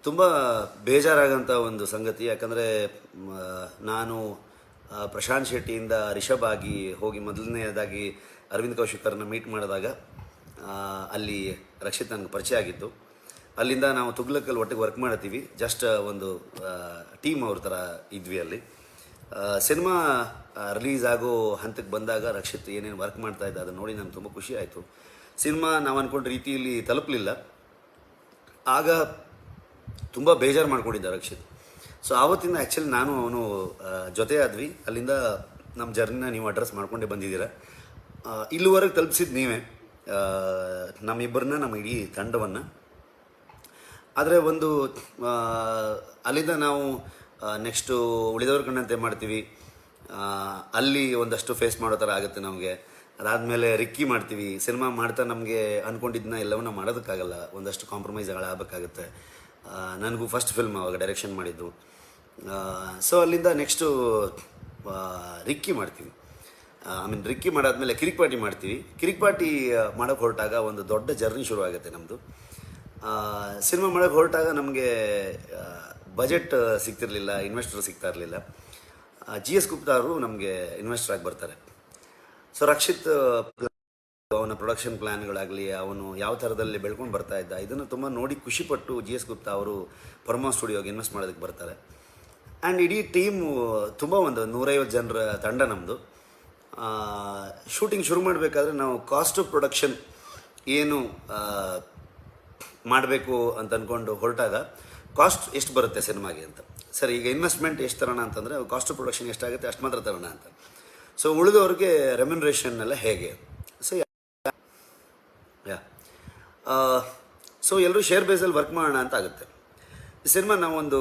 ತುಂಬ ಬೇಜಾರಾಗಂಥ ಒಂದು ಸಂಗತಿ. ಯಾಕಂದರೆ ನಾನು ಪ್ರಶಾಂತ್ ಶೆಟ್ಟಿಯಿಂದ ರಿಷಬ್ ಆಗಿ ಹೋಗಿ ಮೊದಲನೇದಾಗಿ ಅರವಿಂದ್ ಕೌಶಿಕರನ್ನ ಮೀಟ್ ಮಾಡಿದಾಗ ಅಲ್ಲಿ ರಕ್ಷಿತ್ ನನಗೆ ಪರಿಚಯ ಆಗಿತ್ತು. ಅಲ್ಲಿಂದ ನಾವು ತುಗ್ಲಕಲ್ಲಿ ಒಟ್ಟಿಗೆ ವರ್ಕ್ ಮಾಡ್ತೀವಿ. ಜಸ್ಟ್ ಒಂದು ಟೀಮ್ ಅವ್ರ ಥರ ಇದ್ವಿ ಅಲ್ಲಿ. ಸಿನಿಮಾ ರಿಲೀಸ್ ಆಗೋ ಹಂತಕ್ಕೆ ಬಂದಾಗ ರಕ್ಷಿತ್ ಏನೇನು ವರ್ಕ್ ಮಾಡ್ತಾ ಇದ್ದ ಅದನ್ನು ನೋಡಿ ನನಗೆ ತುಂಬ ಖುಷಿ ಆಯಿತು. ಸಿನಿಮಾ ನಾವು ಅಂದ್ಕೊಂಡ ರೀತಿಯಲ್ಲಿ ತಲುಪಲಿಲ್ಲ. ಆಗ ತುಂಬ ಬೇಜಾರು ಮಾಡ್ಕೊಂಡಿದ್ದ ರಕ್ಷಿತ್. ಸೊ ಆವತ್ತಿಂದ ಆ್ಯಕ್ಚುಲಿ ನಾನು ಅವನು ಜೊತೆ ಆದ್ವಿ. ಅಲ್ಲಿಂದ ನಮ್ಮ ಜರ್ನಿನ ನೀವು ಅಡ್ರೆಸ್ ಮಾಡ್ಕೊಂಡೇ ಬಂದಿದ್ದೀರ. ಇಲ್ಲಿವರೆಗೆ ತಲುಪಿಸಿದ್ದು ನೀವೇ, ನಮ್ಮಿಬ್ಬರನ್ನ, ನಮ್ಮ ಇಡೀ ತಂಡವನ್ನು. ಆದರೆ ಒಂದು ಅಲ್ಲಿಂದ ನಾವು ನೆಕ್ಸ್ಟು ಉಳಿದವ್ರ ಕಣ್ಣಂತೆ ಮಾಡ್ತೀವಿ. ಅಲ್ಲಿ ಒಂದಷ್ಟು ಫೇಸ್ ಮಾಡೋ ಥರ ಆಗುತ್ತೆ ನಮಗೆ. ಅದಾದಮೇಲೆ ರಿಕ್ಕಿ ಮಾಡ್ತೀವಿ. ಸಿನಿಮಾ ಮಾಡ್ತಾ ನಮಗೆ ಅಂದ್ಕೊಂಡಿದ್ದನ್ನ ಎಲ್ಲವನ್ನ ಮಾಡೋದಕ್ಕಾಗಲ್ಲ, ಒಂದಷ್ಟು ಕಾಂಪ್ರಮೈಸ್ಗಳಾಗಬೇಕಾಗುತ್ತೆ. ನನಗೂ ಫಸ್ಟ್ ಫಿಲ್ಮ್ ಅವಾಗ ಡೈರೆಕ್ಷನ್ ಮಾಡಿದ್ದು. ಸೊ ಅಲ್ಲಿಂದ ನೆಕ್ಸ್ಟು ರಿಕ್ಕಿ ಮಾಡ್ತೀವಿ. ರಿಕ್ಕಿ ಮಾಡಾದ್ಮೇಲೆ ಕಿರಿಕ್ ಪಾರ್ಟಿ ಮಾಡ್ತೀವಿ. ಕಿರಿಕ್ ಪಾರ್ಟಿ ಮಾಡೋಕ್ಕೆ ಹೊರಟಾಗ ಒಂದು ದೊಡ್ಡ ಜರ್ನಿ ಶುರು ಆಗುತ್ತೆ ನಮ್ಮದು. ಸಿನಿಮಾ ಮಾಡೋಕ್ಕೆ ಹೊರಟಾಗ ನಮಗೆ ಬಜೆಟ್ ಸಿಗ್ತಿರಲಿಲ್ಲ, ಇನ್ವೆಸ್ಟರ್ ಸಿಗ್ತಾ ಇರಲಿಲ್ಲ. GS ಗುಪ್ತಾ ಅವರು ನಮಗೆ ಇನ್ವೆಸ್ಟರ್ ಆಗಿ ಬರ್ತಾರೆ. ಸೊ ರಕ್ಷಿತ್ ಅವನ ಪ್ರೊಡಕ್ಷನ್ ಪ್ಲ್ಯಾನ್ಗಳಾಗಲಿ, ಅವನು ಯಾವ ಥರದಲ್ಲಿ ಬೆಳ್ಕೊಂಡು ಬರ್ತಾ ಇದ್ದ, ಇದನ್ನು ತುಂಬ ನೋಡಿ ಖುಷಿಪಟ್ಟು GS ಗುಪ್ತಾ ಅವರು ಪರಮ ಸ್ಟುಡಿಯೋಗೆ ಇನ್ವೆಸ್ಟ್ ಮಾಡೋದಕ್ಕೆ ಬರ್ತಾರೆ. ಆ್ಯಂಡ್ ಇಡೀ ಟೀಮು ತುಂಬ ಒಂದು 150 ಜನರ ತಂಡ ನಮ್ಮದು. ಶೂಟಿಂಗ್ ಶುರು ಮಾಡಬೇಕಾದ್ರೆ ನಾವು ಕಾಸ್ಟ್ ಆಫ್ ಪ್ರೊಡಕ್ಷನ್ ಏನು ಮಾಡಬೇಕು ಅಂತ ಅಂದ್ಕೊಂಡು ಹೊರಟಾಗ ಕಾಸ್ಟ್ ಎಷ್ಟು ಬರುತ್ತೆ ಸಿನಿಮಾಗೆ ಅಂತ. ಸರ್, ಈಗ ಇನ್ವೆಸ್ಟ್ಮೆಂಟ್ ಎಷ್ಟು ತರೋಣ ಅಂತಂದರೆ ಕಾಸ್ಟ್ ಆಫ್ ಪ್ರೊಡಕ್ಷನ್ ಎಷ್ಟಾಗುತ್ತೆ ಅಷ್ಟು ಮಾತ್ರ ತರೋಣ ಅಂತ. ಸೊ ಉಳಿದವ್ರಿಗೆ ರೆಮ್ಯುನರೇಷನ್ ಎಲ್ಲ ಹೇಗೆ. ಸೊ ಎಲ್ಲರೂ ಶೇರ್ ಬೇಸಲ್ಲಿ ವರ್ಕ್ ಮಾಡೋಣ ಅಂತ ಆಗುತ್ತೆ. ಈ ಸಿನಿಮಾ ನಾವೊಂದು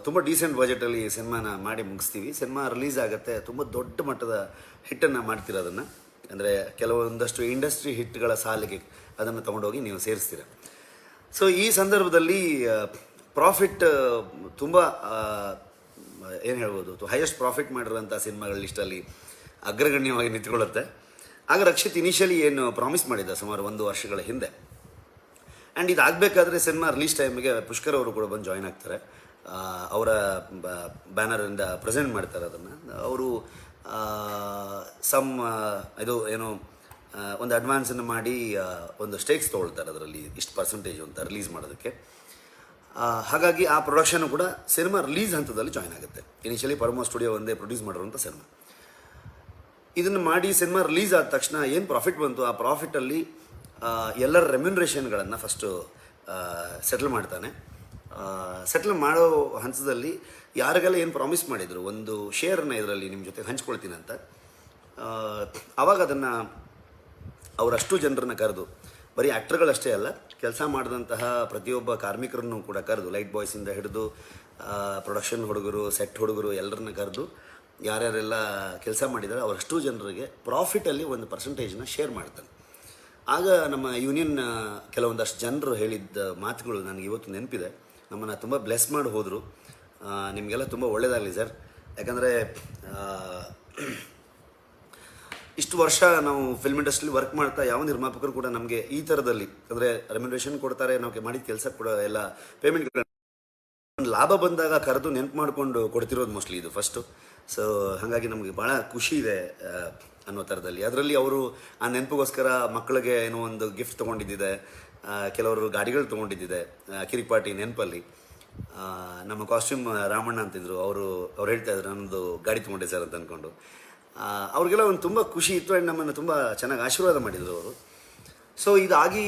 ತುಂಬ ಡೀಸೆಂಟ್ ಬಜೆಟಲ್ಲಿ ಈ ಸಿನಿಮಾನ ಮಾಡಿ ಮುಗಿಸ್ತೀವಿ. ಸಿನಿಮಾ ರಿಲೀಸ್ ಆಗುತ್ತೆ. ತುಂಬ ದೊಡ್ಡ ಮಟ್ಟದ ಹಿಟ್ಟನ್ನು ಮಾಡ್ತಿರೋದನ್ನು, ಅಂದರೆ ಕೆಲವೊಂದಷ್ಟು ಇಂಡಸ್ಟ್ರಿ ಹಿಟ್ಗಳ ಸಾಲಿಗೆ ಅದನ್ನು ತೊಗೊಂಡೋಗಿ ನೀವು ಸೇರಿಸ್ತೀರ. ಸೊ ಈ ಸಂದರ್ಭದಲ್ಲಿ ಪ್ರಾಫಿಟ್ ತುಂಬ ಏನು ಹೇಳ್ಬೋದು, ಹೈಯೆಸ್ಟ್ ಪ್ರಾಫಿಟ್ ಮಾಡಿರೋಂಥ ಸಿನಿಮಾಗಳ ಲಿಸ್ಟಲ್ಲಿ ಅಗ್ರಗಣ್ಯವಾಗಿ ನಿಂತ್ಕೊಳ್ಳುತ್ತೆ. ಆಗ ರಕ್ಷಿತ್ ಇನಿಷಿಯಲಿ ಏನು ಪ್ರಾಮಿಸ್ ಮಾಡಿದ್ದ ಸುಮಾರು 1 ವರ್ಷಗಳ ಹಿಂದೆ, ಆ್ಯಂಡ್ ಇದಾಗಬೇಕಾದ್ರೆ ಸಿನಿಮಾ ರಿಲೀಸ್ ಟೈಮಿಗೆ ಪುಷ್ಕರ್ ಅವರು ಕೂಡ ಬಂದು ಜಾಯ್ನ್ ಆಗ್ತಾರೆ. ಅವರ ಬ್ಯಾನರಿಂದ ಪ್ರೆಸೆಂಟ್ ಮಾಡ್ತಾರೆ ಅದನ್ನು. ಅವರು ಇದು ಏನು ಒಂದು ಅಡ್ವಾನ್ಸನ್ನು ಮಾಡಿ ಒಂದು ಸ್ಟೇಕ್ಸ್ ತೊಗೊಳ್ತಾರೆ ಅದರಲ್ಲಿ, ಇಷ್ಟು ಪರ್ಸೆಂಟೇಜ್ ಅಂತ ರಿಲೀಸ್ ಮಾಡೋದಕ್ಕೆ. ಹಾಗಾಗಿ ಆ ಪ್ರೊಡಕ್ಷನ್ನು ಕೂಡ ಸಿನಿಮಾ ರಿಲೀಸ್ ಹಂತದಲ್ಲಿ ಜಾಯ್ನ್ ಆಗುತ್ತೆ. ಇನಿಷಿಯಲಿ ಪರಮ ಸ್ಟುಡಿಯೋ ಒಂದೇ ಪ್ರೊಡ್ಯೂಸ್ ಮಾಡಿರುವಂಥ ಸಿನಿಮಾ. ಇದನ್ನು ಮಾಡಿ ಸಿನಿಮಾ ರಿಲೀಸ್ ಆದ ತಕ್ಷಣ ಏನು ಪ್ರಾಫಿಟ್ ಬಂತು, ಆ ಪ್ರಾಫಿಟಲ್ಲಿ ಎಲ್ಲರ ರೆಮ್ಯುನರೇಷನ್ಗಳನ್ನು ಫಸ್ಟು ಸೆಟ್ಲ್ ಮಾಡ್ತಾನೆ. ಸೆಟ್ಲ್ ಮಾಡೋ ಹಂತದಲ್ಲಿ ಯಾರಿಗೆಲ್ಲ ಏನು ಪ್ರಾಮಿಸ್ ಮಾಡಿದರು, ಒಂದು ಶೇರನ್ನು ಇದರಲ್ಲಿ ನಿಮ್ಮ ಜೊತೆ ಹಂಚ್ಕೊಳ್ತೀನಿ ಅಂತ, ಆವಾಗ ಅದನ್ನು ಅವರಷ್ಟು ಜನರನ್ನು ಕರೆದು, ಬರೀ ಆ್ಯಕ್ಟರ್ಗಳಷ್ಟೇ ಅಲ್ಲ, ಕೆಲಸ ಮಾಡಿದಂತಹ ಪ್ರತಿಯೊಬ್ಬ ಕಾರ್ಮಿಕರನ್ನು ಕೂಡ ಕರೆದು, ಲೈಟ್ ಬಾಯ್ಸಿಂದ ಹಿಡಿದು ಪ್ರೊಡಕ್ಷನ್ ಹುಡುಗರು, ಸೆಟ್ ಹುಡುಗರು ಎಲ್ಲರನ್ನ ಕರೆದು ಯಾರ್ಯಾರೆಲ್ಲ ಕೆಲಸ ಮಾಡಿದ್ದಾರೆ ಅವರಷ್ಟು ಜನರಿಗೆ ಪ್ರಾಫಿಟಲ್ಲಿ ಒಂದು ಪರ್ಸೆಂಟೇಜನ್ನ ಶೇರ್ ಮಾಡ್ತಾನೆ. ಆಗ ನಮ್ಮ ಯೂನಿಯನ್ ಕೆಲವೊಂದಷ್ಟು ಜನರು ಹೇಳಿದ್ದ ಮಾತುಗಳು ನನಗೆ ಇವತ್ತು ನೆನಪಿದೆ. ನಮ್ಮನ್ನು ತುಂಬ ಬ್ಲೆಸ್ ಮಾಡಿ ಹೋದರು. ನಿಮಗೆಲ್ಲ ತುಂಬ ಒಳ್ಳೆಯದಾಗಲಿ ಸರ್. ಯಾಕಂದರೆ ಇಷ್ಟು ವರ್ಷ ನಾವು ಫಿಲ್ಮ್ ಇಂಡಸ್ಟ್ರಿಲಿ ವರ್ಕ್ ಮಾಡ್ತಾ ಯಾವ ನಿರ್ಮಾಪಕರು ಕೂಡ ನಮಗೆ ಈ ಥರದಲ್ಲಿ, ಅಂದರೆ ರೆಮ್ಯುನರೇಷನ್ ಕೊಡ್ತಾರೆ, ನಾವು ಮಾಡಿದ ಕೆಲಸ ಕೂಡ ಎಲ್ಲ ಪೇಮೆಂಟ್ ಲಾಭ ಬಂದಾಗ ಕರೆದು ನೆನಪು ಮಾಡಿಕೊಂಡು ಕೊಡ್ತಿರೋದು ಮೋಸ್ಟ್ಲಿ ಇದು ಫಸ್ಟು. ಸೊ ಹಾಗಾಗಿ ನಮಗೆ ಭಾಳ ಖುಷಿ ಇದೆ ಅನ್ನೋ ಥರದಲ್ಲಿ. ಅದರಲ್ಲಿ ಅವರು ಆ ನೆನಪಿಗೋಸ್ಕರ ಮಕ್ಕಳಿಗೆ ಏನೋ ಒಂದು ಗಿಫ್ಟ್ ತೊಗೊಂಡಿದ್ದಿದೆ, ಕೆಲವರು ಗಾಡಿಗಳು ತೊಗೊಂಡಿದ್ದಿದೆ ಕಿರಿಕ್ ಪಾರ್ಟಿ ನೆನಪಲ್ಲಿ. ನಮ್ಮ ಕಾಸ್ಟ್ಯೂಮ್ ರಾಮಣ್ಣ ಅಂತಿದ್ರು, ಅವ್ರು ಹೇಳ್ತಾಯಿದ್ರು ನಮ್ಮದು ಗಾಡಿ ತೊಗೊಂಡೆ ಸರ್ ಅಂತ ಅಂದ್ಕೊಂಡು. ಅವ್ರಿಗೆಲ್ಲ ಒಂದು ತುಂಬ ಖುಷಿ ಇತ್ತು. ಆ್ಯಂಡ್ ನಮ್ಮನ್ನು ತುಂಬ ಚೆನ್ನಾಗಿ ಆಶೀರ್ವಾದ ಮಾಡಿದರು ಅವರು. ಸೊ ಇದಾಗಿ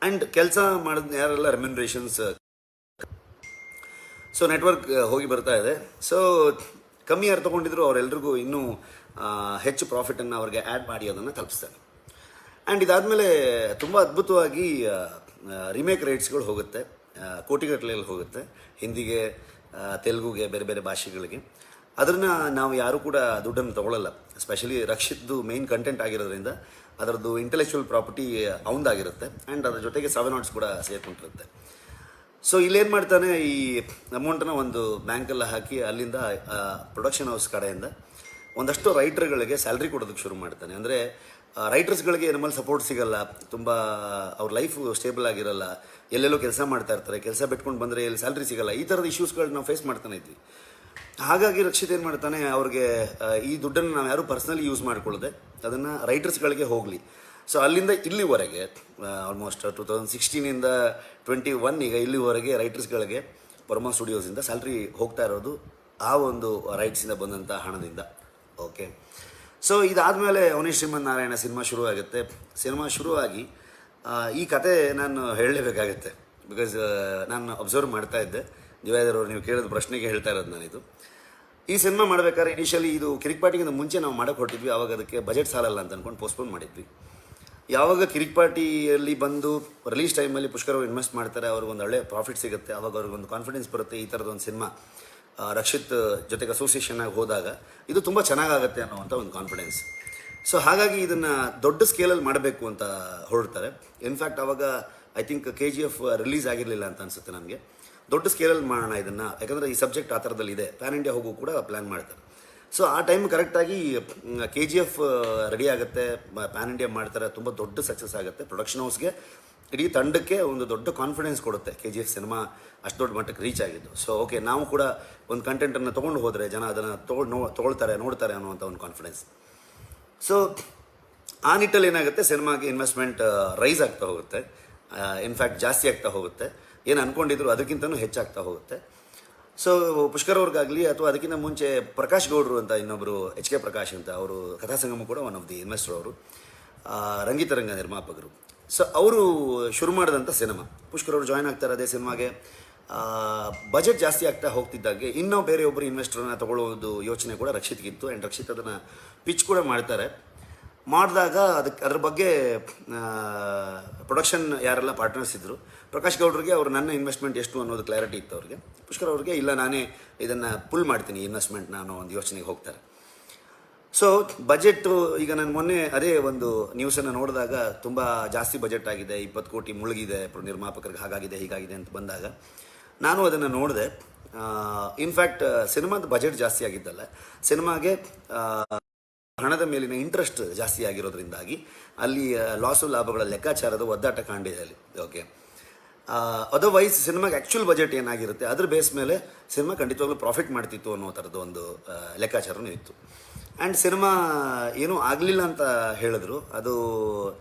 ಆ್ಯಂಡ್ ಕೆಲಸ ಮಾಡಿದ ಯಾರೆಲ್ಲ ರೆಮ್ಯುನರೇಷನ್ಸ್, ಸೊ ನೆಟ್ವರ್ಕ್ ಹೋಗಿ ಬರ್ತಾ ಇದೆ. ಸೊ ಕಮ್ಮಿ ಯಾರು ತೊಗೊಂಡಿದ್ರು ಅವರೆಲ್ರಿಗೂ ಇನ್ನೂ ಹೆಚ್ಚು ಪ್ರಾಫಿಟನ್ನು ಅವ್ರಿಗೆ ಆ್ಯಡ್ ಮಾಡಿ ಅದನ್ನು ತಲುಪಿಸ್ತಾರೆ. ಆ್ಯಂಡ್ ಇದಾದಮೇಲೆ ತುಂಬ ಅದ್ಭುತವಾಗಿ ರಿಮೇಕ್ ರೈಟ್ಸ್ಗಳು ಹೋಗುತ್ತೆ, ಕೋಟಿಗಟ್ಟಲೆಯಲ್ಲಿ ಹೋಗುತ್ತೆ, ಹಿಂದಿಗೆ, ತೆಲುಗುಗೆ, ಬೇರೆ ಬೇರೆ ಭಾಷೆಗಳಿಗೆ. ಅದನ್ನು ನಾವು ಯಾರೂ ಕೂಡ ದುಡ್ಡನ್ನು ತೊಗೊಳ್ಳಲ್ಲ. ಸ್ಪೆಷಲಿ ರಕ್ಷಿತ್ದು ಮೇಯ್ನ್ ಕಂಟೆಂಟ್ ಆಗಿರೋದ್ರಿಂದ ಅದರದ್ದು ಇಂಟೆಲೆಕ್ಚುವಲ್ ಪ್ರಾಪರ್ಟಿ ಅವಂದಾಗಿರುತ್ತೆ. ಆ್ಯಂಡ್ ಅದ್ರ ಜೊತೆಗೆ 7 ನಾಟ್ಸ್ ಕೂಡ ಸೇರ್ಕೊಂಡಿರುತ್ತೆ. ಸೊ ಇಲ್ಲೇನು ಮಾಡ್ತಾನೆ, ಈ ಅಮೌಂಟನ್ನು ಒಂದು ಬ್ಯಾಂಕಲ್ಲಿ ಹಾಕಿ ಅಲ್ಲಿಂದ ಪ್ರೊಡಕ್ಷನ್ ಹೌಸ್ ಕಡೆಯಿಂದ ಒಂದಷ್ಟು ರೈಟರ್ಗಳಿಗೆ ಸ್ಯಾಲ್ರಿ ಕೊಡೋದಕ್ಕೆ ಶುರು ಮಾಡ್ತಾನೆ. ಅಂದರೆ ರೈಟರ್ಸ್ಗಳಿಗೆ ನಮ್ಮಲ್ಲಿ ಸಪೋರ್ಟ್ ಸಿಗಲ್ಲ, ತುಂಬ ಅವ್ರ ಲೈಫ್ ಸ್ಟೇಬಲ್ ಆಗಿರಲ್ಲ, ಎಲ್ಲೆಲ್ಲೋ ಕೆಲಸ ಮಾಡ್ತಾ ಇರ್ತಾರೆ, ಕೆಲಸ ಬಿಟ್ಕೊಂಡು ಬಂದರೆ ಎಲ್ಲಿ ಸ್ಯಾಲ್ರಿ ಸಿಗಲ್ಲ, ಈ ಥರದ ಇಶ್ಯೂಸ್ಗಳು ನಾವು ಫೇಸ್ ಮಾಡ್ತಾನೆ ಇದ್ವಿ. ಹಾಗಾಗಿ ರಕ್ಷಿತ್ ಏನು ಮಾಡ್ತಾನೆ, ಅವ್ರಿಗೆ ಈ ದುಡ್ಡನ್ನು ನಾವು ಯಾರೂ ಪರ್ಸ್ನಲಿ ಯೂಸ್ ಮಾಡ್ಕೊಳ್ಳದೆ ಅದನ್ನು ರೈಟರ್ಸ್ಗಳಿಗೆ ಹೋಗಲಿ. ಸೊ ಅಲ್ಲಿಂದ ಇಲ್ಲಿವರೆಗೆ ಆಲ್ಮೋಸ್ಟ್ 2016ಇಂದ 21 ಈಗ ಇಲ್ಲಿವರೆಗೆ ರೈಟರ್ಸ್ಗಳಿಗೆ ಪರಮ ಸ್ಟುಡಿಯೋಸಿಂದ ಸ್ಯಾಲ್ರಿ ಹೋಗ್ತಾ ಇರೋದು ಆ ಒಂದು ರೈಟ್ಸಿಂದ ಬಂದಂಥ ಹಣದಿಂದ. ಓಕೆ, ಸೊ ಇದಾದಮೇಲೆ ಅವನೇ ಶ್ರೀಮನ್ ನಾರಾಯಣ ಸಿನಿಮಾ ಶುರುವಾಗುತ್ತೆ. ಸಿನಿಮಾ ಶುರುವಾಗಿ ಈ ಕತೆ ನಾನು ಹೇಳಲೇಬೇಕಾಗತ್ತೆ, ಬಿಕಾಸ್ ನಾನು ಅಬ್ಸರ್ವ್ ಮಾಡ್ತಾ ಇದ್ದೆ. ದಿವಾದರವ್ರು ನೀವು ಕೇಳಿದ ಪ್ರಶ್ನೆಗೆ ಹೇಳ್ತಾ ಇರೋದು ನಾನಿದು. ಈ ಸಿನಿಮಾ ಮಾಡಬೇಕಾದ್ರೆ ಇನಿಷಿಯಲಿ ಇದು ಕಿರಿಕ್ಪಾಟಿಗಿಂತ ಮುಂಚೆ ನಾವು ಮಾಡೋಕ್ಕೆ ಹೊರಟಿದ್ವಿ. ಆವಾಗ ಅದಕ್ಕೆ ಬಜೆಟ್ ಸಾಲಲ್ಲ ಅಂತ ಅಂದ್ಕೊಂಡು ಪೋಸ್ಟ್ಪೋನ್ ಮಾಡಿದ್ವಿ. ಯಾವಾಗ ಕಿರಿಕ್ಪಾಟಿಯಲ್ಲಿ ಬಂದು ರಿಲೀಸ್ ಟೈಮಲ್ಲಿ ಪುಷ್ಕರ್ ಅವರು ಇನ್ವೆಸ್ಟ್ ಮಾಡ್ತಾರೆ, ಅವ್ರಿಗೊಂದು ಒಳ್ಳೆ ಪ್ರಾಫಿಟ್ ಸಿಗುತ್ತೆ, ಆವಾಗ ಅವ್ರಿಗೊಂದು ಕಾನ್ಫಿಡೆನ್ಸ್ ಬರುತ್ತೆ. ಈ ಥರದೊಂದು ಸಿನಿಮಾ ರಕ್ಷಿತ್ ಜೊತೆಗೆ ಅಸೋಸಿಯೇಷನ್ ಆಗಿ ಹೋದಾಗ ಇದು ತುಂಬ ಚೆನ್ನಾಗಾಗತ್ತೆ ಅನ್ನೋವಂಥ ಒಂದು ಕಾನ್ಫಿಡೆನ್ಸ್. ಸೊ ಹಾಗಾಗಿ ಇದನ್ನು ದೊಡ್ಡ ಸ್ಕೇಲಲ್ಲಿ ಮಾಡಬೇಕು ಅಂತ ಹೊರಡ್ತಾರೆ. ಇನ್ಫ್ಯಾಕ್ಟ್ ಆವಾಗ ಐ ಥಿಂಕ್ KGF ರಿಲೀಸ್ ಆಗಿರಲಿಲ್ಲ ಅಂತ ಅನಿಸುತ್ತೆ ನನಗೆ. ದೊಡ್ಡ ಸ್ಕೇಲಲ್ಲಿ ಮಾಡೋಣ ಇದನ್ನು, ಯಾಕಂದರೆ ಈ ಸಬ್ಜೆಕ್ಟ್ ಆ ಥರದಲ್ಲಿ ಇದೆ, ಪ್ಯಾನ್ ಇಂಡಿಯಾ ಹೋಗೋ ಕೂಡ ಪ್ಲ್ಯಾನ್ ಮಾಡ್ತಾರೆ. ಸೊ ಆ ಟೈಮ್ ಕರೆಕ್ಟಾಗಿ KGF ರೆಡಿ ಆಗುತ್ತೆ, ಪ್ಯಾನ್ ಇಂಡಿಯಾ ಮಾಡ್ತಾರೆ, ತುಂಬ ದೊಡ್ಡ ಸಕ್ಸಸ್ ಆಗುತ್ತೆ. ಪ್ರೊಡಕ್ಷನ್ ಹೌಸ್ಗೆ, ಇಡೀ ತಂಡಕ್ಕೆ ಒಂದು ದೊಡ್ಡ ಕಾನ್ಫಿಡೆನ್ಸ್ ಕೊಡುತ್ತೆ KGF ಸಿನಿಮಾ ಅಷ್ಟು ದೊಡ್ಡ ಮಟ್ಟಕ್ಕೆ ರೀಚ್ ಆಗಿದ್ದು. ಸೊ ಓಕೆ, ನಾವು ಕೂಡ ಒಂದು ಕಂಟೆಂಟನ್ನು ತೊಗೊಂಡು ಹೋದರೆ ಜನ ಅದನ್ನು ತೊಗೊಳ್ತಾರೆ, ನೋಡ್ತಾರೆ ಅನ್ನುವಂಥ ಒಂದು ಕಾನ್ಫಿಡೆನ್ಸ್. ಸೊ ಆ ನಿಟ್ಟಲ್ಲಿ ಏನಾಗುತ್ತೆ, ಸಿನಿಮಾಗೆ ಇನ್ವೆಸ್ಟ್ಮೆಂಟ್ ರೈಸ್ ಆಗ್ತಾ ಹೋಗುತ್ತೆ, ಇನ್ಫ್ಯಾಕ್ಟ್ ಜಾಸ್ತಿ ಆಗ್ತಾ ಹೋಗುತ್ತೆ. ಏನು ಅಂದ್ಕೊಂಡಿದ್ರು ಅದಕ್ಕಿಂತಲೂ ಹೆಚ್ಚಾಗ್ತಾ ಹೋಗುತ್ತೆ. ಸೊ ಪುಷ್ಕರ್ ಅವ್ರಿಗಾಗಲಿ ಅಥವಾ ಅದಕ್ಕಿಂತ ಮುಂಚೆ ಪ್ರಕಾಶ್ ಗೌಡ್ರು ಅಂತ ಇನ್ನೊಬ್ಬರು HK ಪ್ರಕಾಶ್ ಅಂತ, ಅವರು ಕಥಾಸಂಗಮ ಕೂಡ ಒನ್ ಆಫ್ ದಿ ಇನ್ವೆಸ್ಟರ್, ಅವರು ರಂಗಿತರಂಗ ನಿರ್ಮಾಪಕರು. ಸೊ ಅವರು ಶುರು ಮಾಡಿದಂಥ ಸಿನಿಮಾ, ಪುಷ್ಕರ್ ಅವರು ಜಾಯ್ನ್ ಆಗ್ತಾರೆ ಅದೇ ಸಿನಿಮಾಗೆ. ಬಜೆಟ್ ಜಾಸ್ತಿ ಆಗ್ತಾ ಹೋಗ್ತಿದ್ದಾಗೆ ಇನ್ನೂ ಬೇರೆಯೊಬ್ಬರು ಇನ್ವೆಸ್ಟರ್ನ ತೊಗೊಳ್ಳೋದು ಯೋಚನೆ ಕೂಡ ರಕ್ಷಿತ್ಗಿತ್ತು. ಆ್ಯಂಡ್ ರಕ್ಷಿತ್ ಅದನ್ನು ಪಿಚ್ ಕೂಡ ಮಾಡ್ತಾರೆ. ಮಾಡಿದಾಗ ಅದ್ರ ಬಗ್ಗೆ ಪ್ರೊಡಕ್ಷನ್ ಯಾರೆಲ್ಲ ಪಾರ್ಟ್ನರ್ಸ್ ಇದ್ದರು, ಪ್ರಕಾಶ್ ಗೌಡ್ರಿಗೆ ಅವರು ನನ್ನ ಇನ್ವೆಸ್ಟ್ಮೆಂಟ್ ಎಷ್ಟು ಅನ್ನೋದು ಕ್ಲಾರಿಟಿ ಇತ್ತು ಅವ್ರಿಗೆ. ಪುಷ್ಕರ್ ಅವ್ರಿಗೆ ಇಲ್ಲ, ನಾನೇ ಇದನ್ನು ಪುಲ್ ಮಾಡ್ತೀನಿ ಇನ್ವೆಸ್ಟ್ಮೆಂಟ್ನ ಅನ್ನೋ ಒಂದು ಯೋಚನೆಗೆ ಹೋಗ್ತಾರೆ. ಸೊ ಬಜೆಟ್ಟು ಈಗ ನಾನು ಮೊನ್ನೆ ಅದೇ ಒಂದು ನ್ಯೂಸನ್ನು ನೋಡಿದಾಗ ತುಂಬ ಜಾಸ್ತಿ ಬಜೆಟ್ ಆಗಿದೆ, 20 ಕೋಟಿ ಮುಳುಗಿದೆ ನಿರ್ಮಾಪಕರಿಗೆ, ಹಾಗಾಗಿದೆ ಹೀಗಾಗಿದೆ ಅಂತ ಬಂದಾಗ ನಾನು ಅದನ್ನು ನೋಡಿದೆ. ಇನ್ಫ್ಯಾಕ್ಟ್ ಸಿನಿಮಾದ ಬಜೆಟ್ ಜಾಸ್ತಿ ಆಗಿದ್ದಲ್ಲ, ಸಿನಿಮಾಗೆ ಹಣದ ಮೇಲಿನ ಇಂಟ್ರೆಸ್ಟ್ ಜಾಸ್ತಿ ಆಗಿರೋದ್ರಿಂದಾಗಿ ಅಲ್ಲಿ ಲಾಸು ಲಾಭಗಳ ಲೆಕ್ಕಾಚಾರದ ಒದ್ದಾಟ ಕಾಣಿದೆ ಅಲ್ಲಿ. ಓಕೆ, ಅದರ್ವೈಸ್ ಸಿನಿಮಾಗೆ ಆ್ಯಕ್ಚುಲ್ ಬಜೆಟ್ ಏನಾಗಿರುತ್ತೆ ಅದ್ರ ಬೇಸ್ ಮೇಲೆ ಸಿನಿಮಾ ಖಂಡಿತವಾಗ್ಲೂ ಪ್ರಾಫಿಟ್ ಮಾಡ್ತಿತ್ತು ಅನ್ನೋ ಥರದ್ದು ಒಂದು ಲೆಕ್ಕಾಚಾರನೂ ಇತ್ತು. ಆ್ಯಂಡ್ ಸಿನಿಮಾ ಏನೂ ಆಗಲಿಲ್ಲ ಅಂತ ಹೇಳಿದ್ರು, ಅದು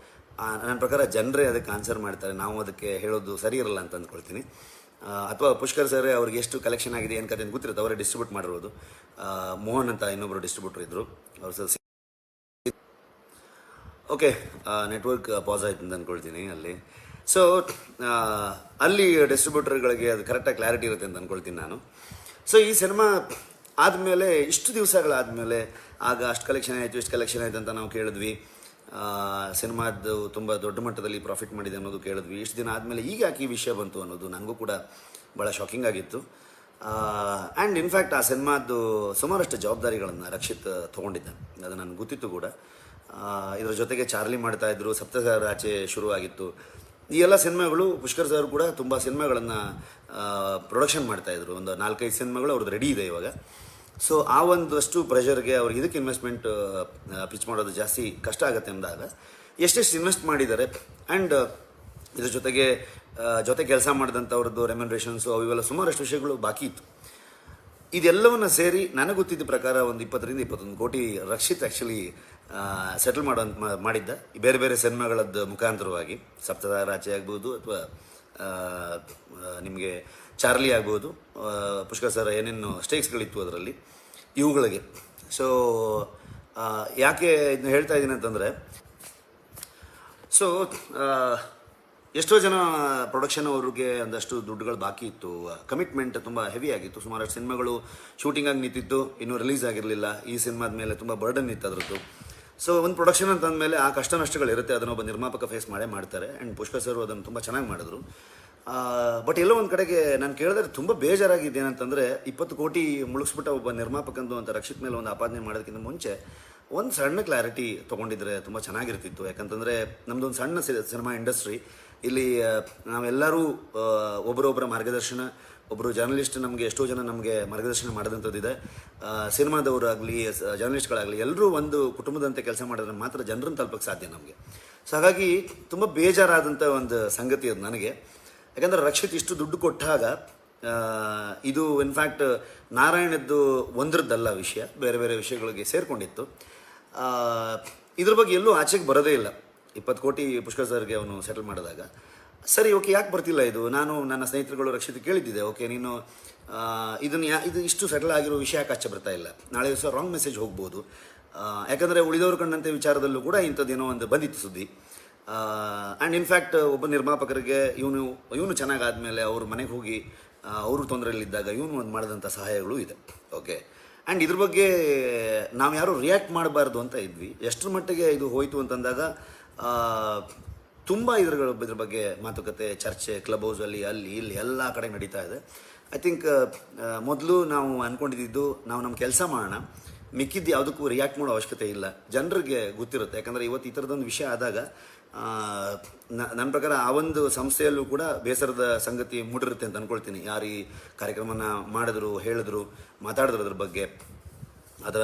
ನನ್ನ ಪ್ರಕಾರ ಜನರೇ ಅದಕ್ಕೆ ಆನ್ಸರ್ ಮಾಡ್ತಾರೆ, ನಾವು ಅದಕ್ಕೆ ಹೇಳೋದು ಸರಿ ಇರಲ್ಲ ಅಂತ ಅಂದ್ಕೊಳ್ತೀನಿ. ಅಥವಾ ಪುಷ್ಕರ್ ಸರ್ ಅವ್ರಿಗೆ ಎಷ್ಟು ಕಲೆಕ್ಷನ್ ಆಗಿದೆ ಏನು ಕತೆ ಅಂತ ಗೊತ್ತಿರುತ್ತೆ, ಅವರೇ ಡಿಸ್ಟ್ರಿಬ್ಯೂಟ್ ಮಾಡಿರೋದು. ಮೋಹನ್ ಅಂತ ಇನ್ನೊಬ್ಬರು ಡಿಸ್ಟ್ರಿಬ್ಯೂಟರ್ ಇದ್ದರು, ಅವ್ರು ಸರ್. ಓಕೆ, ನೆಟ್ವರ್ಕ್ ಪಾಸ್ ಆಯ್ತು ಅಂತ ಅಂದ್ಕೊಳ್ತೀನಿ ಅಲ್ಲಿ. ಸೊ ಅಲ್ಲಿ ಡಿಸ್ಟ್ರಿಬ್ಯೂಟರ್ಗಳಿಗೆ ಅದು ಕರೆಕ್ಟಾಗಿ ಕ್ಲಾರಿಟಿ ಇರುತ್ತೆ ಅಂತ ಅಂದ್ಕೊಳ್ತೀನಿ ನಾನು. ಸೊ ಈ ಸಿನಿಮಾ ಆದಮೇಲೆ ಇಷ್ಟು ದಿವಸಗಳಾದಮೇಲೆ ಆಗ ಅಷ್ಟು ಕಲೆಕ್ಷನ್ ಆಯಿತು, ಇಷ್ಟು ಕಲೆಕ್ಷನ್ ಆಯಿತು ಅಂತ ನಾವು ಕೇಳಿದ್ವಿ. ಸಿನಿಮಾದ್ದು ತುಂಬ ದೊಡ್ಡ ಮಟ್ಟದಲ್ಲಿ ಪ್ರಾಫಿಟ್ ಮಾಡಿದೆ ಅನ್ನೋದು ಕೇಳಿದ್ವಿ. ಇಷ್ಟು ದಿನ ಆದಮೇಲೆ ಈಗ ಯಾಕೆ ಈ ವಿಷಯ ಬಂತು ಅನ್ನೋದು ನನಗೂ ಕೂಡ ಭಾಳ ಶಾಕಿಂಗ್ ಆಗಿತ್ತು. ಆ್ಯಂಡ್ ಇನ್ಫ್ಯಾಕ್ಟ್ ಆ ಸಿನಿಮಾದ್ದು ಸುಮಾರಷ್ಟು ಜವಾಬ್ದಾರಿಗಳನ್ನು ರಕ್ಷಿತ್ ತೊಗೊಂಡಿದ್ದ, ಅದು ನನಗೆ ಗೊತ್ತಿತ್ತು ಕೂಡ. ಇದರ ಜೊತೆಗೆ ಚಾರ್ಲಿ ಮಾಡ್ತಾಯಿದ್ರು, ಸಪ್ತಸಾಗರ ಆಚೆ ಶುರುವಾಗಿತ್ತು. ಈ ಎಲ್ಲ ಸಿನಿಮಾಗಳು ಪುಷ್ಕರ್ ಸರ್ ಕೂಡ ತುಂಬ ಸಿನಿಮಾಗಳನ್ನು ಪ್ರೊಡಕ್ಷನ್ ಮಾಡ್ತಾಯಿದ್ರು, ಒಂದು 4-5 ಸಿನಿಮಾಗಳು ಅವ್ರದ್ದು ರೆಡಿ ಇದೆ ಇವಾಗ. ಸೊ ಆ ಒಂದಷ್ಟು ಪ್ರೆಷರ್ಗೆ ಅವ್ರಿಗೆ ಇದಕ್ಕೆ ಇನ್ವೆಸ್ಟ್ಮೆಂಟ್ ಪಿಚ್ ಮಾಡೋದು ಜಾಸ್ತಿ ಕಷ್ಟ ಆಗುತ್ತೆ ಅಂದಾಗ ಎಷ್ಟೆಷ್ಟು ಇನ್ವೆಸ್ಟ್ ಮಾಡಿದ್ದಾರೆ. ಆ್ಯಂಡ್ ಇದ್ರ ಜೊತೆ ಕೆಲಸ ಮಾಡಿದಂಥವ್ರದ್ದು ರೆಮ್ಯುನರೇಷನ್ಸು ಅವೆಲ್ಲ ಸುಮಾರಷ್ಟು ವಿಷಯಗಳು ಬಾಕಿ ಇತ್ತು. ಇದೆಲ್ಲವನ್ನು ಸೇರಿ ನನಗೆ ಗೊತ್ತಿದ್ದ ಪ್ರಕಾರ ಒಂದು 20-21 ಕೋಟಿ ರಕ್ಷಿತ್ ಆ್ಯಕ್ಚುಲಿ ಸೆಟಲ್ ಮಾಡಿದ್ದ ಬೇರೆ ಬೇರೆ ಸಿನಿಮಾಗಳದ್ದು ಮುಖಾಂತರವಾಗಿ. ಸಪ್ತಸಾಗರ ಆಚೆ ಆಗ್ಬೋದು ಅಥವಾ ನಿಮಗೆ ಚಾರ್ಲಿ ಆಗ್ಬೋದು, ಪುಷ್ಕರ್ ಸರ್ ಏನೇನು ಸ್ಟೇಕ್ಸ್ಗಳಿತ್ತು ಅದರಲ್ಲಿ, ಇವುಗಳಿಗೆ. ಸೊ ಯಾಕೆ ಇದನ್ನ ಹೇಳ್ತಾ ಇದ್ದೀನಿ ಅಂತಂದರೆ, ಸೊ ಎಷ್ಟೋ ಜನ ಪ್ರೊಡಕ್ಷನ್ ಅವ್ರಿಗೆ ಒಂದಷ್ಟು ದುಡ್ಡುಗಳು ಬಾಕಿ ಇತ್ತು, ಕಮಿಟ್ಮೆಂಟ್ ತುಂಬ ಹೆವಿ ಆಗಿತ್ತು, ಸುಮಾರಷ್ಟು ಸಿನಿಮಾಗಳು ಶೂಟಿಂಗಾಗಿ ನಿಂತಿತ್ತು, ಇನ್ನೂ ರಿಲೀಸ್ ಆಗಿರಲಿಲ್ಲ. ಈ ಸಿನಿಮಾದ ಮೇಲೆ ತುಂಬ ಬರ್ಡನ್ ಇತ್ತು ಅದರದ್ದು. ಸೊ ಒಂದು ಪ್ರೊಡಕ್ಷನ್ ಅಂತಂದಮೇಲೆ ಆ ಕಷ್ಟ ನಷ್ಟಗಳಿರುತ್ತೆ, ಅದನ್ನೊಬ್ಬ ನಿರ್ಮಾಪಕ ಫೇಸ್ ಮಾಡ್ತಾರೆ. ಆ್ಯಂಡ್ ಪುಷ್ಕರ್ ಸರ್ ಅದನ್ನು ತುಂಬ ಚೆನ್ನಾಗಿ ಮಾಡಿದ್ರು. ಬಟ್ ಎಲ್ಲೋ ಒಂದು ಕಡೆಗೆ ನಾನು ಕೇಳಿದ್ರೆ ತುಂಬ ಬೇಜಾರಾಗಿದೆ ಏನಂತಂದರೆ, 20 ಕೋಟಿ ಮುಳುಗಿಸ್ಬಿಟ್ಟ ಒಬ್ಬ ನಿರ್ಮಾಪಕಂದು ಅಂತ ರಕ್ಷಿತ್ ಮೇಲೆ ಒಂದು ಆಪಾದನೆ ಮಾಡೋದಕ್ಕಿಂತ ಮುಂಚೆ ಒಂದು ಸಣ್ಣ ಕ್ಲಾರಿಟಿ ತೊಗೊಂಡಿದ್ರೆ ತುಂಬ ಚೆನ್ನಾಗಿರ್ತಿತ್ತು. ಯಾಕಂತಂದರೆ ನಮ್ಮದೊಂದು ಸಣ್ಣ ಸಿನಿಮಾ ಇಂಡಸ್ಟ್ರಿ, ಇಲ್ಲಿ ನಾವೆಲ್ಲರೂ ಒಬ್ಬರೊಬ್ಬರ ಮಾರ್ಗದರ್ಶನ ಒಬ್ಬರು ಜರ್ನಲಿಸ್ಟ್ ನಮಗೆ ಎಷ್ಟೋ ಜನ ನಮಗೆ ಮಾರ್ಗದರ್ಶನ ಮಾಡಿದಂಥದ್ದಿದೆ. ಸಿನಿಮಾದವರಾಗಲಿ ಜರ್ನಲಿಸ್ಟ್ಗಳಾಗಲಿ ಎಲ್ಲರೂ ಒಂದು ಕುಟುಂಬದಂತೆ ಕೆಲಸ ಮಾಡಿದ್ರೆ ಮಾತ್ರ ಜನರನ್ನು ತಲುಪಕ್ಕೆ ಸಾಧ್ಯ ನಮಗೆ. ಸೊ ಹಾಗಾಗಿ ತುಂಬ ಬೇಜಾರಾದಂಥ ಒಂದು ಸಂಗತಿ ಅದು ನನಗೆ. ಯಾಕಂದರೆ ರಕ್ಷಿತ್ ಇಷ್ಟು ದುಡ್ಡು ಕೊಟ್ಟಾಗ ಇದು ಇನ್ಫ್ಯಾಕ್ಟ್ ನಾರಾಯಣದ್ದು ಒಂದ್ರದ್ದಲ್ಲ ವಿಷಯ, ಬೇರೆ ಬೇರೆ ವಿಷಯಗಳಿಗೆ ಸೇರಿಕೊಂಡಿತ್ತು. ಇದ್ರ ಬಗ್ಗೆ ಎಲ್ಲೂ ಆಚೆಗೆ ಬರೋದೇ ಇಲ್ಲ. 20 ಕೋಟಿ ಪುಷ್ಕರ್ ಸರ್ಗೆ ಅವನು ಸೆಟಲ್ ಮಾಡಿದಾಗ ಸರಿ ಓಕೆ ಯಾಕೆ ಬರ್ತಿಲ್ಲ ಇದು. ನಾನು ನನ್ನ ಸ್ನೇಹಿತರುಗಳು ರಕ್ಷಿತ್ ಕೇಳಿದ್ದಿದೆ, ಓಕೆ ನೀನು ಇದು ಇಷ್ಟು ಸೆಟಲ್ ಆಗಿರೋ ವಿಷಯ ಯಾಕೆ ಆಚೆ ಬರ್ತಾ ಇಲ್ಲ, ನಾಳೆ ದಿವಸ ರಾಂಗ್ ಮೆಸೇಜ್ ಹೋಗ್ಬೋದು. ಯಾಕಂದರೆ ಉಳಿದವರು ಕಂಡಂತೆ ವಿಚಾರದಲ್ಲೂ ಕೂಡ ಇಂಥದ್ದೇನೋ ಒಂದು ಬಂದಿತ್ತು ಸುದ್ದಿ. ಆ್ಯಂಡ್ ಇನ್ಫ್ಯಾಕ್ಟ್ ಒಬ್ಬ ನಿರ್ಮಾಪಕರಿಗೆ ಇವನು ಚೆನ್ನಾಗಾದಮೇಲೆ ಅವ್ರ ಮನೆಗೆ ಹೋಗಿ ಅವರು ತೊಂದರೆಯಲ್ಲಿದ್ದಾಗ ಇವನು ಒಂದು ಮಾಡಿದಂಥ ಸಹಾಯಗಳು ಇದೆ. ಓಕೆ, ಆ್ಯಂಡ್ ಇದ್ರ ಬಗ್ಗೆ ನಾವು ಯಾರೂ ರಿಯಾಕ್ಟ್ ಮಾಡಬಾರ್ದು ಅಂತ ಇದ್ವಿ. ಎಷ್ಟರ ಮಟ್ಟಿಗೆ ಇದು ಹೋಯಿತು ಅಂತಂದಾಗ ತುಂಬ ಇದ್ರ ಬಗ್ಗೆ ಮಾತುಕತೆ ಚರ್ಚೆ ಕ್ಲಬ್ ಹೌಸಲ್ಲಿ ಅಲ್ಲಿ ಇಲ್ಲಿ ಎಲ್ಲ ಕಡೆ ನಡೀತಾ ಇದೆ. ಐ ಥಿಂಕ್ ಮೊದಲು ನಾವು ಅಂದ್ಕೊಂಡಿದ್ದು ನಾವು ನಮ್ಮ ಕೆಲಸ ಮಾಡೋಣ, ಮಿಕ್ಕಿದ್ದು ಯಾವುದಕ್ಕೂ ರಿಯಾಕ್ಟ್ ಮಾಡೋ ಅವಶ್ಯಕತೆ ಇಲ್ಲ. ಜನರಿಗೆ ಗೊತ್ತಿರುತ್ತೆ. ಯಾಕಂದರೆ ಇವತ್ತು ಈ ಥರದೊಂದು ವಿಷಯ ಆದಾಗ ನನ್ನ ಪ್ರಕಾರ ಆ ಒಂದು ಸಂಸ್ಥೆಯಲ್ಲೂ ಕೂಡ ಬೇಸರದ ಸಂಗತಿ ಮೂಡಿರುತ್ತೆ ಅಂತ ಅಂದ್ಕೊಳ್ತೀನಿ. ಯಾರು ಈ ಕಾರ್ಯಕ್ರಮನ ಮಾಡಿದ್ರು, ಹೇಳಿದ್ರು, ಮಾತಾಡಿದ್ರು ಅದ್ರ ಬಗ್ಗೆ, ಅದರ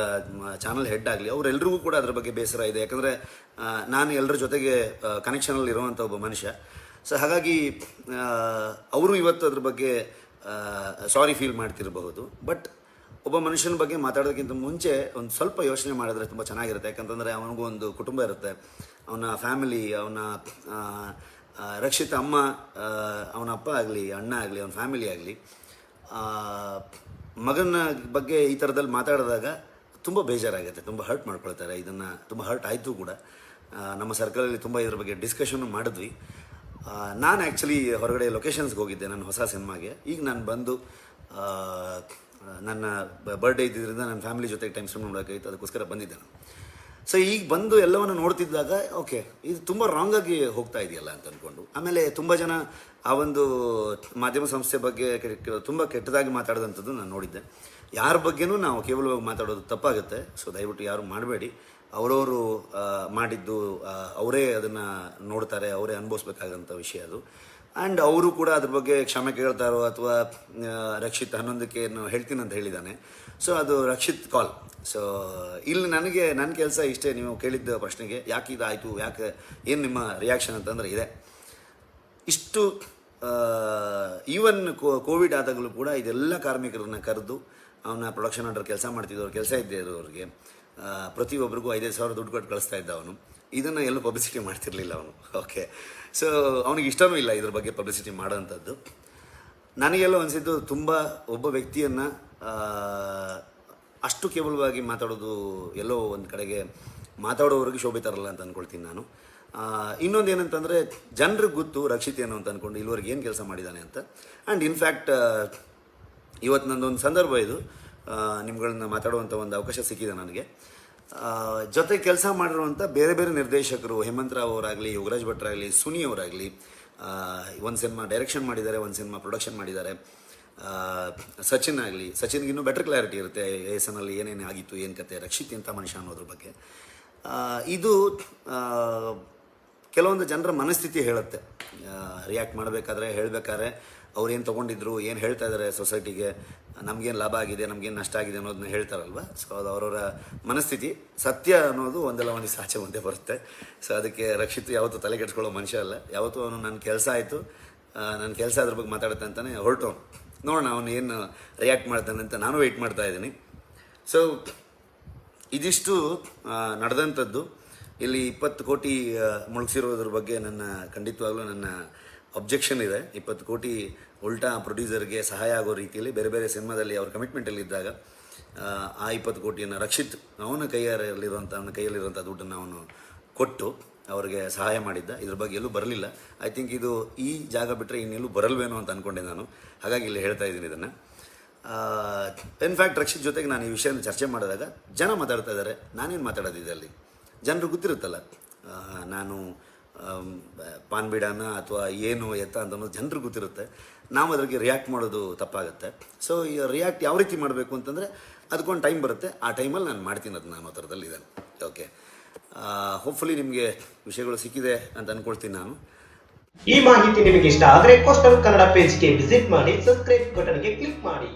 ಚಾನಲ್ ಹೆಡ್ ಆಗಲಿ ಅವರೆಲ್ಲರಿಗೂ ಕೂಡ ಅದ್ರ ಬಗ್ಗೆ ಬೇಸರ ಇದೆ. ಯಾಕಂದರೆ ನಾನು ಎಲ್ಲರ ಜೊತೆಗೆ ಕನೆಕ್ಷನಲ್ಲಿ ಇರುವಂಥ ಒಬ್ಬ ಮನುಷ್ಯ. ಸೊ ಹಾಗಾಗಿ ಅವರು ಇವತ್ತು ಅದ್ರ ಬಗ್ಗೆ ಸಾರಿ ಫೀಲ್ ಮಾಡ್ತಿರಬಹುದು. ಬಟ್ ಒಬ್ಬ ಮನುಷ್ಯನ ಬಗ್ಗೆ ಮಾತಾಡೋದಕ್ಕಿಂತ ಮುಂಚೆ ಒಂದು ಸ್ವಲ್ಪ ಯೋಚನೆ ಮಾಡಿದ್ರೆ ತುಂಬ ಚೆನ್ನಾಗಿರುತ್ತೆ. ಯಾಕಂತಂದರೆ ಅವನಿಗೂ ಒಂದು ಕುಟುಂಬ ಇರುತ್ತೆ, ಅವನ ಫ್ಯಾಮಿಲಿ, ಅವನ ರಕ್ಷಿತ ಅಮ್ಮ, ಅವನ ಅಪ್ಪ ಆಗಲಿ, ಅಣ್ಣ ಆಗಲಿ, ಅವನ ಫ್ಯಾಮಿಲಿ ಆಗಲಿ, ಮಗನ ಬಗ್ಗೆ ಈ ಥರದಲ್ಲಿ ಮಾತಾಡಿದಾಗ ತುಂಬ ಬೇಜಾರಾಗುತ್ತೆ, ತುಂಬ ಹರ್ಟ್ ಮಾಡ್ಕೊಳ್ತಾರೆ. ಇದನ್ನು ತುಂಬ ಹರ್ಟ್ ಆಯಿತು ಕೂಡ. ನಮ್ಮ ಸರ್ಕಲಲ್ಲಿ ತುಂಬ ಇದ್ರ ಬಗ್ಗೆ ಡಿಸ್ಕಷನ್ನು ಮಾಡಿದ್ವಿ. ನಾನು ಆ್ಯಕ್ಚುಲಿ ಹೊರಗಡೆ ಲೊಕೇಶನ್ಸ್ಗೆ ಹೋಗಿದ್ದೆ ನನ್ನ ಹೊಸ ಸಿನಿಮಾಗೆ. ಈಗ ನಾನು ಬಂದು ನನ್ನ ಬರ್ಡೇ ಇದ್ದಿದ್ದರಿಂದ ನನ್ನ ಫ್ಯಾಮಿಲಿ ಜೊತೆಗೆ ಟೈಮ್ ಸ್ಪೆಂಡ್ ಮಾಡೋಕ್ಕಾಗಿತ್ತು, ಅದಕ್ಕೋಸ್ಕರ ಬಂದಿದ್ದೆ ನಾನು. ಸೊ ಈಗ ಬಂದು ಎಲ್ಲವನ್ನು ನೋಡ್ತಿದ್ದಾಗ ಓಕೆ ಇದು ತುಂಬ ರಾಂಗಾಗಿ ಹೋಗ್ತಾ ಇದೆಯಲ್ಲ ಅಂತ ಅಂದ್ಕೊಂಡು, ಆಮೇಲೆ ತುಂಬ ಜನ ಆ ಒಂದು ಮಾಧ್ಯಮ ಸಂಸ್ಥೆ ಬಗ್ಗೆ ತುಂಬ ಕೆಟ್ಟದಾಗಿ ಮಾತಾಡಿದಂಥದ್ದು ನಾನು ನೋಡಿದ್ದೆ. ಯಾರ ಬಗ್ಗೆನೂ ನಾವು ಕೇವಲವಾಗಿ ಮಾತಾಡೋದು ತಪ್ಪಾಗುತ್ತೆ. ಸೊ ದಯವಿಟ್ಟು ಯಾರು ಮಾಡಬೇಡಿ. ಅವರವರು ಮಾಡಿದ್ದು ಅವರೇ ಅದನ್ನು ನೋಡ್ತಾರೆ, ಅವರೇ ಅನುಭವಿಸ್ಬೇಕಾಗಂಥ ವಿಷಯ ಅದು. ಆ್ಯಂಡ್ ಅವರು ಕೂಡ ಅದ್ರ ಬಗ್ಗೆ ಕ್ಷಮೆ ಕೇಳ್ತಾರೋ ಅಥವಾ ರಕ್ಷಿತ್ 11ಕ್ಕೆ ಹೇಳ್ತೀನಿ ಅಂತ ಹೇಳಿದ್ದಾನೆ. ಸೊ ಅದು ರಕ್ಷಿತ್ ಕಾಲ್. ಸೊ ಇಲ್ಲಿ ನನ್ನ ಕೆಲಸ ಇಷ್ಟೇ. ನೀವು ಕೇಳಿದ್ದ ಪ್ರಶ್ನೆಗೆ ಯಾಕೆ ಇದಾಯಿತು, ಯಾಕೆ ಏನು ನಿಮ್ಮ ರಿಯಾಕ್ಷನ್ ಅಂತಂದರೆ ಇದೆ. ಇಷ್ಟು ಈವನ್ ಕೋವಿಡ್ ಆದಾಗಲೂ ಕೂಡ ಇದೆಲ್ಲ ಕಾರ್ಮಿಕರನ್ನ ಕರೆದು ಅವನ ಪ್ರೊಡಕ್ಷನ್ ಅಂಡರ್ ಕೆಲಸ ಮಾಡ್ತಿದ್ದವ್ರು, ಕೆಲಸ ಇದ್ದೇ ಇರೋರಿಗೆ ಪ್ರತಿಯೊಬ್ಬರಿಗೂ 5,000 ದುಡ್ಡು ಕೊಟ್ಟು ಕಳಿಸ್ತಾ ಇದ್ದ ಅವನು. ಇದನ್ನು ಎಲ್ಲೂ ಪಬ್ಲಿಸಿಟಿ ಮಾಡ್ತಿರ್ಲಿಲ್ಲ ಅವನು. ಓಕೆ, ಸೊ ಅವನಿಗೆ ಇಷ್ಟವೂ ಇಲ್ಲ ಇದ್ರ ಬಗ್ಗೆ ಪಬ್ಲಿಸಿಟಿ ಮಾಡೋವಂಥದ್ದು. ನನಗೆಲ್ಲೋ ಅನಿಸಿದ್ದು ತುಂಬ ಒಬ್ಬ ವ್ಯಕ್ತಿಯನ್ನು ಅಷ್ಟು ಕೇವಲವಾಗಿ ಮಾತಾಡೋದು ಎಲ್ಲೋ ಒಂದು ಕಡೆಗೆ ಮಾತಾಡೋವ್ರಿಗೆ ಶೋಭೆ ತರಲ್ಲ ಅಂತ ಅಂದ್ಕೊಳ್ತೀನಿ ನಾನು. ಇನ್ನೊಂದು ಏನಂತಂದರೆ ಜನರಿಗೆ ಗೊತ್ತು ರಕ್ಷಿತ್ ಏನು ಅಂತ ಅಂದ್ಕೊಂಡು ಇಲ್ಲಿವರೆಗೆ ಏನು ಕೆಲಸ ಮಾಡಿದ್ದಾನೆ ಅಂತ. ಆ್ಯಂಡ್ ಇನ್ಫ್ಯಾಕ್ಟ್ ಇವತ್ತು ನಂದೊಂದು ಸಂದರ್ಭ ಇದು, ನಿಮ್ಗಳನ್ನ ಮಾತಾಡುವಂಥ ಒಂದು ಅವಕಾಶ ಸಿಕ್ಕಿದೆ ನನಗೆ. ಜೊತೆ ಕೆಲಸ ಮಾಡಿರುವಂಥ ಬೇರೆ ಬೇರೆ ನಿರ್ದೇಶಕರು, ಹೇಮಂತ್ ರಾವ್ ಅವರಾಗಲಿ, ಯೋಗರಾಜ್ ಭಟ್ರಾಗಲಿ, ಸುನಿ ಅವರಾಗಲಿ, ಒಂದು ಸಿನಿಮಾ ಡೈರೆಕ್ಷನ್ ಮಾಡಿದ್ದಾರೆ, ಒಂದು ಸಿನಿಮಾ ಪ್ರೊಡಕ್ಷನ್ ಮಾಡಿದ್ದಾರೆ. ಸಚಿನ್ ಆಗಲಿ, ಸಚಿನ್ಗೆ ಇನ್ನೂ ಬೆಟರ್ ಕ್ಲಾರಿಟಿ ಇರುತ್ತೆ ಎಸ್ನಲ್ಲಿ ಏನೇನು ಆಗಿತ್ತು, ಏನು ಕತೆ, ರಕ್ಷಿತ್ ಎಂಥ ಮನುಷ್ಯ ಅನ್ನೋದ್ರ ಬಗ್ಗೆ. ಇದು ಕೆಲವೊಂದು ಜನರ ಮನಸ್ಥಿತಿ ಹೇಳುತ್ತೆ. ರಿಯಾಕ್ಟ್ ಮಾಡಬೇಕಾದ್ರೆ, ಹೇಳಬೇಕಾದ್ರೆ ಅವ್ರು ಏನು ತೊಗೊಂಡಿದ್ರು, ಏನು ಹೇಳ್ತಾ ಇದ್ದಾರೆ ಸೊಸೈಟಿಗೆ, ನಮಗೇನು ಲಾಭ ಆಗಿದೆ, ನಮಗೇನು ನಷ್ಟ ಆಗಿದೆ ಅನ್ನೋದನ್ನ ಹೇಳ್ತಾರಲ್ವ. ಸೊ ಅದು ಅವರವರ ಮನಸ್ಥಿತಿ. ಸತ್ಯ ಅನ್ನೋದು ಒಂದೆಲ್ಲ ಒಂದು ಸಾಚೆ ಮುಂದೆ ಬರುತ್ತೆ. ಸೊ ಅದಕ್ಕೆ ರಕ್ಷಿತ್ ಯಾವತ್ತೂ ತಲೆ ಕೆಡಿಸ್ಕೊಳ್ಳೋ ಮನುಷ್ಯ ಅಲ್ಲ. ಯಾವತ್ತೂ ಅವನು ನನ್ನ ಕೆಲಸ ಆಯಿತು, ನನ್ನ ಕೆಲಸ ಅದ್ರ ಬಗ್ಗೆ ಮಾತಾಡುತ್ತೆ ಅಂತಲೇ ಹೊರಟವನು. ನೋಡೋಣ ಅವನು ಏನು ರಿಯಾಕ್ಟ್ ಮಾಡ್ತಾನೆ ಅಂತ ನಾನು ವೆಯ್ಟ್ ಮಾಡ್ತಾ ಇದ್ದೀನಿ. ಸೊ ಇದಿಷ್ಟು ನಡೆದಂಥದ್ದು. ಇಲ್ಲಿ 20 ಕೋಟಿ ಮುಳುಗಿಸಿರೋದ್ರ ಬಗ್ಗೆ ಖಂಡಿತವಾಗ್ಲೂ ನನ್ನ ಅಬ್ಜೆಕ್ಷನ್ ಇದೆ. 20 ಕೋಟಿ ಉಲ್ಟಾ ಪ್ರೊಡ್ಯೂಸರ್ಗೆ ಸಹಾಯ ಆಗೋ ರೀತಿಯಲ್ಲಿ ಬೇರೆ ಬೇರೆ ಸಿನಿಮಾದಲ್ಲಿ ಅವ್ರ ಕಮಿಟ್ಮೆಂಟಲ್ಲಿದ್ದಾಗ ಆ 20 ಕೋಟಿಯನ್ನು ರಕ್ಷಿತ್ ಅವನ ಕೈಯಲ್ಲಿರುವಂಥ ದುಡ್ಡನ್ನು ಅವನು ಕೊಟ್ಟು ಅವ್ರಿಗೆ ಸಹಾಯ ಮಾಡಿದ್ದ. ಇದ್ರ ಬಗ್ಗೆ ಎಲ್ಲೂ ಬರಲಿಲ್ಲ. ಐ ಥಿಂಕ್ ಇದು ಈ ಜಾಗ ಬಿಟ್ಟರೆ ಇನ್ನೆಲ್ಲೂ ಬರಲ್ವೇನೋ ಅಂತ ಅಂದ್ಕೊಂಡೆ ನಾನು. ಹಾಗಾಗಿ ಇಲ್ಲಿ ಹೇಳ್ತಾ ಇದ್ದೀನಿ ಇದನ್ನು. ಇನ್ಫ್ಯಾಕ್ಟ್ ರಕ್ಷಿತ್ ಜೊತೆಗೆ ನಾನು ಈ ವಿಷಯನ ಚರ್ಚೆ ಮಾಡಿದಾಗ ಜನ ಮಾತಾಡ್ತಾ ಇದ್ದಾರೆ, ನಾನೇನು ಮಾತಾಡೋದಿದೆ ಅಲ್ಲಿ. ಜನರು ಗೊತ್ತಿರುತ್ತಲ್ಲ ನಾನು ಪಾನ್ ಬಿಡಾನ ಅಥವಾ ಏನು ಎತ್ತ ಅಂತ ಅನ್ನೋದು ಜನರು ಗೊತ್ತಿರುತ್ತೆ. ನಾವು ಅದಕ್ಕೆ ರಿಯಾಕ್ಟ್ ಮಾಡೋದು ತಪ್ಪಾಗುತ್ತೆ. ಸೊ ಈ ರಿಯಾಕ್ಟ್ ಯಾವ ರೀತಿ ಮಾಡಬೇಕು ಅಂತಂದರೆ ಅದಕ್ಕೊಂದು ಟೈಮ್ ಬರುತ್ತೆ. ಆ ಟೈಮಲ್ಲಿ ನಾನು ಮಾಡ್ತೀನಿ ಅದನ್ನ ಅನ್ನೋ ಥರದಲ್ಲಿ ಇದ್ದಾನೆ. ಓಕೆ, ಹೋಪ್ಫುಲಿ ನಿಮಗೆ ವಿಷಯಗಳು ಸಿಕ್ಕಿದೆ ಅಂತ ಅಂದ್ಕೊಳ್ತೀನಿ ನಾನು. ಈ ಮಾಹಿತಿ ನಿಮಗೆ ಇಷ್ಟ ಆದರೆ ಕೋಸ್ಟಲ್ ಕನ್ನಡ ಪೇಜ್ಗೆ ವಿಸಿಟ್ ಮಾಡಿ, ಸಬ್ಸ್ಕ್ರೈಬ್ ಬಟನ್ಗೆ ಕ್ಲಿಕ್ ಮಾಡಿ.